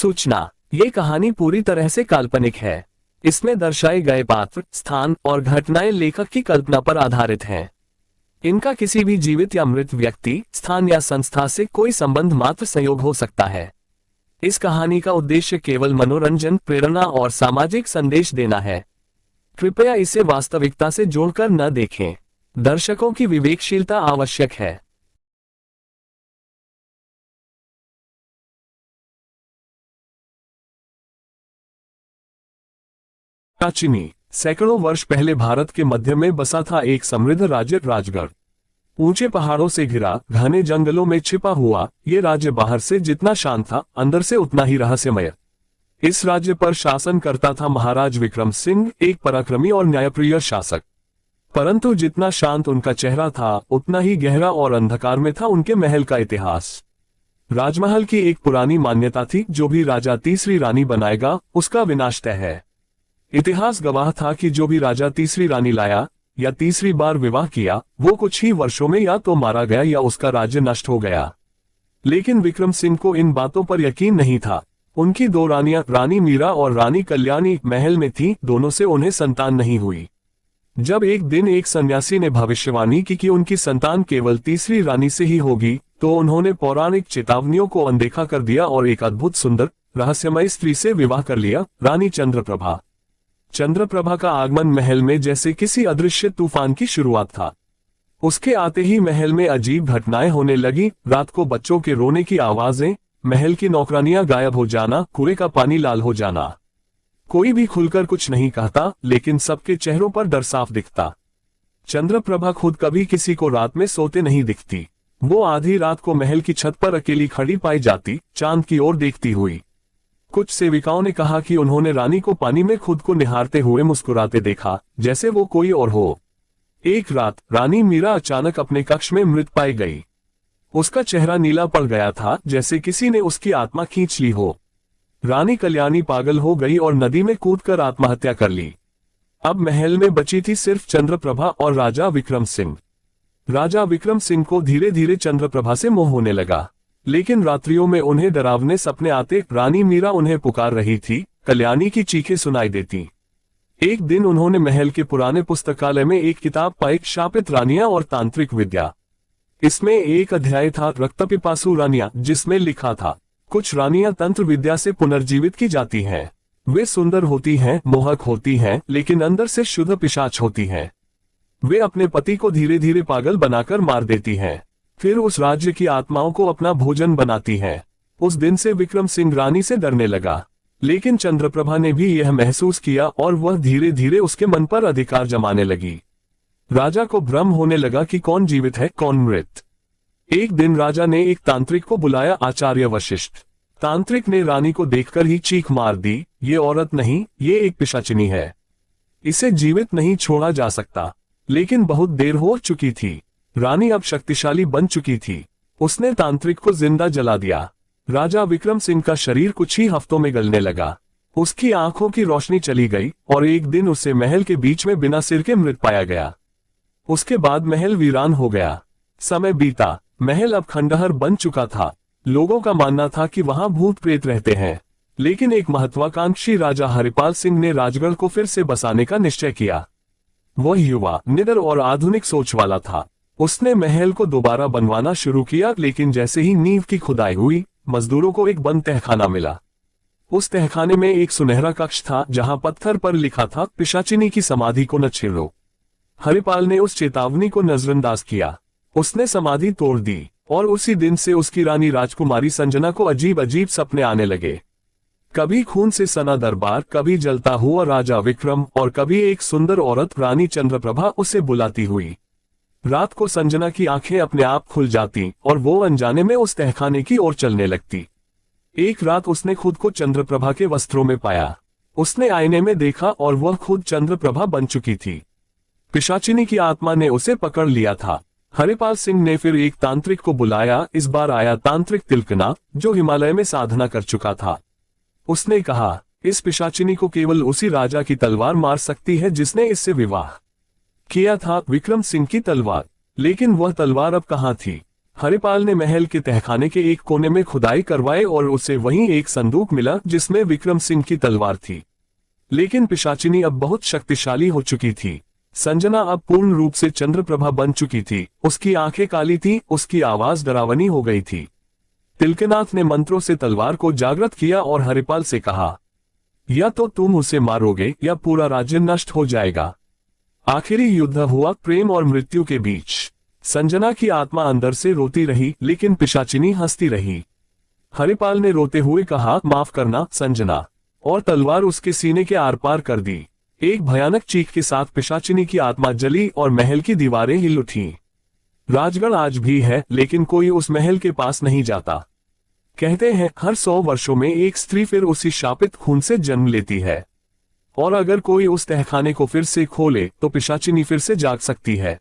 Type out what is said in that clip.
सूचना, ये कहानी पूरी तरह से काल्पनिक है। इसमें दर्शाए गए पात्र, स्थान और घटनाएं लेखक की कल्पना पर आधारित हैं। इनका किसी भी जीवित या मृत व्यक्ति, स्थान या संस्था से कोई संबंध मात्र संयोग हो सकता है। इस कहानी का उद्देश्य केवल मनोरंजन, प्रेरणा और सामाजिक संदेश देना है। कृपया इसे वास्तविकता से जोड़कर न देखें। दर्शकों की विवेकशीलता आवश्यक है। प्राचीनी, सैकड़ों वर्ष पहले भारत के मध्य में बसा था एक समृद्ध राज्य राजगढ़। ऊंचे पहाड़ों से घिरा, घने जंगलों में छिपा हुआ, ये राज्य बाहर से जितना शांत था, अंदर से उतना ही रहस्यमय। इस राज्य पर शासन करता था महाराज विक्रम सिंह, एक पराक्रमी और न्यायप्रिय शासक। परंतु जितना शांत उनका चेहरा था, उतना ही गहरा और अंधकार में था उनके महल का इतिहास। राजमहल की एक पुरानी मान्यता थी, जो भी राजा तीसरी रानी बनाएगा, उसका विनाश तय है। इतिहास गवाह था कि जो भी राजा तीसरी रानी लाया या तीसरी बार विवाह किया, वो कुछ ही वर्षों में या तो मारा गया या उसका राज्य नष्ट हो गया। लेकिन विक्रम सिंह को इन बातों पर यकीन नहीं था। उनकी दो रानियां, रानी मीरा और रानी कल्याणी, महल में थीं, दोनों से उन्हें संतान नहीं हुई। जब एक दिन एक सन्यासी ने भविष्यवाणी की कि उनकी संतान केवल तीसरी रानी से ही होगी, तो उन्होंने पौराणिक चेतावनियों को अनदेखा कर दिया और एक अद्भुत सुंदर रहस्यमय स्त्री से विवाह कर लिया, रानी चंद्रप्रभा। चंद्रप्रभा का आगमन महल में जैसे किसी अदृश्य तूफान की शुरुआत था। उसके आते ही महल में अजीब घटनाएं होने लगी। रात को बच्चों के रोने की आवाजें, महल की नौकरानियां गायब हो जाना, कुएं का पानी लाल हो जाना। कोई भी खुलकर कुछ नहीं कहता, लेकिन सबके चेहरों पर डर साफ दिखता। चंद्रप्रभा खुद कभी किसी को रात में सोते नहीं दिखती। वो आधी रात को महल की छत पर अकेली खड़ी पाई जाती, चांद की ओर देखती हुई। कुछ सेविकाओं ने कहा कि उन्होंने रानी को पानी में खुद को निहारते हुए मुस्कुराते देखा, जैसे वो कोई और हो। एक रात रानी मीरा अचानक अपने कक्ष में मृत पाई गई। उसका चेहरा नीला पड़ गया था, जैसे किसी ने उसकी आत्मा खींच ली हो। रानी कल्याणी पागल हो गई और नदी में कूदकर आत्महत्या कर ली। अब महल में बची थी सिर्फ चंद्रप्रभा और राजा विक्रम सिंह। राजा विक्रम सिंह को धीरे धीरे चंद्रप्रभा से मोह होने लगा, लेकिन रात्रियों में उन्हें डरावने सपने आते। रानी मीरा उन्हें पुकार रही थी, कल्याणी की चीखें सुनाई देती। एक दिन उन्होंने महल के पुराने पुस्तकालय में एक किताब पाई, शापित रानियां और तांत्रिक विद्या। इसमें एक अध्याय था, रक्तपिपासु रानियां, जिसमें लिखा था, कुछ रानियां तंत्र विद्या से पुनर्जीवित की जाती हैं। वे सुंदर होती हैं, मोहक होती हैं, लेकिन अंदर से शुद्ध पिशाच होती हैं। वे अपने पति को धीरे धीरे पागल बनाकर मार देती हैं, फिर उस राज्य की आत्माओं को अपना भोजन बनाती हैं। उस दिन से विक्रम सिंह रानी से डरने लगा, लेकिन चंद्रप्रभा ने भी यह महसूस किया और वह धीरे धीरे उसके मन पर अधिकार जमाने लगी। राजा को भ्रम होने लगा कि कौन जीवित है, कौन मृत। एक दिन राजा ने एक तांत्रिक को बुलाया, आचार्य वशिष्ठ। तांत्रिक ने रानी को देखकर ही चीख मार दी, ये औरत नहीं, ये एक पिशाचिनी है। इसे जीवित नहीं छोड़ा जा सकता। लेकिन बहुत देर हो चुकी थी। रानी अब शक्तिशाली बन चुकी थी। उसने तांत्रिक को जिंदा जला दिया। राजा विक्रम सिंह का शरीर कुछ ही हफ्तों में गलने लगा। उसकी आंखों की रोशनी चली गई और एक दिन उसे महल के बीच में बिना सिर के मृत पाया गया। उसके बाद महल वीरान हो गया। समय बीता, महल अब खंडहर बन चुका था। लोगों का मानना था कि वहां भूत प्रेत रहते हैं, लेकिन एक महत्वाकांक्षी राजा हरिपाल सिंह ने राजगढ़ को फिर से बसाने का निश्चय किया। वह युवा, निडर और आधुनिक सोच वाला था। उसने महल को दोबारा बनवाना शुरू किया, लेकिन जैसे ही नींव की खुदाई हुई, मजदूरों को एक बंद तहखाना मिला। उस तहखाने में एक सुनहरा कक्ष था, जहां पत्थर पर लिखा था, पिशाचिनी की समाधि को न छेड़ो। हरिपाल ने उस चेतावनी को नजरअंदाज किया। उसने समाधि तोड़ दी और उसी दिन से उसकी रानी राजकुमारी संजना को अजीब अजीब सपने आने लगे। कभी खून से सना दरबार, कभी जलता हुआ राजा विक्रम और कभी एक सुंदर औरत रानी चंद्रप्रभा उसे बुलाती हुई। रात को संजना की आंखें अपने आप खुल जाती और वो अनजाने में उस तहखाने की ओर चलने लगती। एक रात उसने खुद को चंद्रप्रभा के वस्त्रों में पाया। उसने आईने में देखा और वह खुद चंद्रप्रभा बन चुकी थी। पिशाचिनी की आत्मा ने उसे पकड़ लिया था। हरिपाल सिंह ने फिर एक तांत्रिक को बुलाया। इस बार आया तांत्रिक तिलकना, जो हिमालय में साधना कर चुका था। उसने कहा, इस पिशाचिनी को केवल उसी राजा की तलवार मार सकती है जिसने इससे विवाह किया था, विक्रम सिंह की तलवार। लेकिन वह तलवार अब कहाँ थी? हरिपाल ने महल के तहखाने के एक कोने में खुदाई करवाई और उसे वहीं एक संदूक मिला जिसमें विक्रम सिंह की तलवार थी। लेकिन पिशाचिनी अब बहुत शक्तिशाली हो चुकी थी। संजना अब पूर्ण रूप से चंद्रप्रभा बन चुकी थी। उसकी आंखें काली थी, उसकी आवाज डरावनी हो गई थी। तिलकनाथ ने मंत्रों से तलवार को जागृत किया और हरिपाल से कहा, या तो तुम उसे मारोगे या पूरा राज्य नष्ट हो जाएगा। आखिरी युद्ध हुआ प्रेम और मृत्यु के बीच। संजना की आत्मा अंदर से रोती रही, लेकिन पिशाचिनी हंसती रही। हरिपाल ने रोते हुए कहा, माफ करना संजना, और तलवार उसके सीने के आर पार कर दी। एक भयानक चीख के साथ पिशाचिनी की आत्मा जली और महल की दीवारें हिल उठी। राजगढ़ आज भी है, लेकिन कोई उस महल के पास नहीं जाता। कहते हैं हर 100 वर्षों में एक स्त्री फिर उसी शापित खून से जन्म लेती है, और अगर कोई उस तहखाने को फिर से खोले तो पिशाचिनी फिर से जाग सकती है।